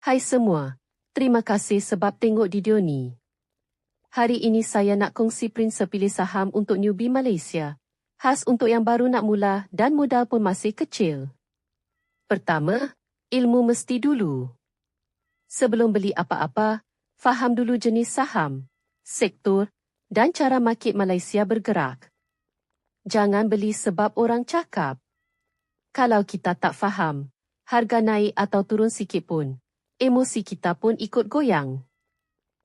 Hai semua, terima kasih sebab tengok video ni. Hari ini saya nak kongsi prinsip pilih saham untuk newbie Malaysia. Khas untuk yang baru nak mula dan modal pun masih kecil. Pertama, ilmu mesti dulu. Sebelum beli apa-apa, faham dulu jenis saham, sektor dan cara market Malaysia bergerak. Jangan beli sebab orang cakap. Kalau kita tak faham, harga naik atau turun sikit pun, emosi kita pun ikut goyang.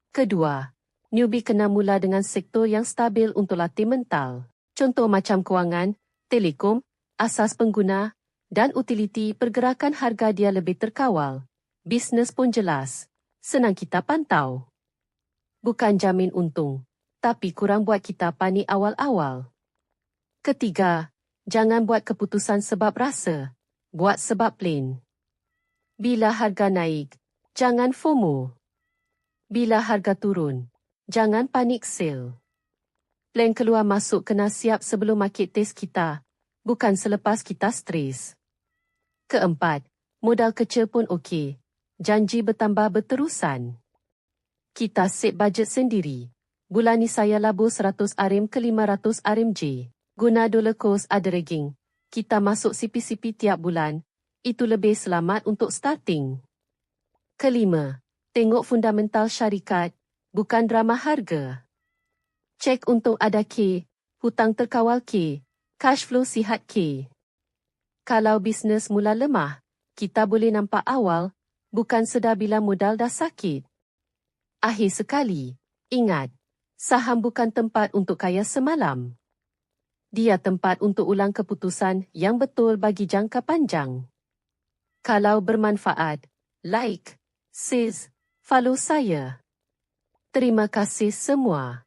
Kedua, newbie kena mula dengan sektor yang stabil untuk latih mental. Contoh macam kewangan, telekom, asas pengguna dan utiliti pergerakan harga dia lebih terkawal. Bisnes pun jelas, senang kita pantau. Bukan jamin untung, tapi kurang buat kita panik awal-awal. Ketiga, jangan buat keputusan sebab rasa, buat sebab plan. Bila harga naik, jangan FOMO. Bila harga turun, jangan panik sell. Plan keluar masuk kena siap sebelum market test kita, bukan selepas kita stres. Keempat, modal kecil pun okey. Janji bertambah berterusan. Kita set bajet sendiri. Bulan ni saya labur 100 RM ke 500 RMJ. Guna dollar cost averaging. Kita masuk CP-CP tiap bulan. Itu lebih selamat untuk starting. Kelima, tengok fundamental syarikat, bukan drama harga. Cek untung ada K, hutang terkawal K, cash flow sihat K. Kalau bisnes mula lemah, kita boleh nampak awal, bukan sedar bila modal dah sakit. Akhir sekali, ingat, saham bukan tempat untuk kaya semalam. Dia tempat untuk ulang keputusan yang betul bagi jangka panjang. Kalau bermanfaat, like, share, follow saya. Terima kasih semua.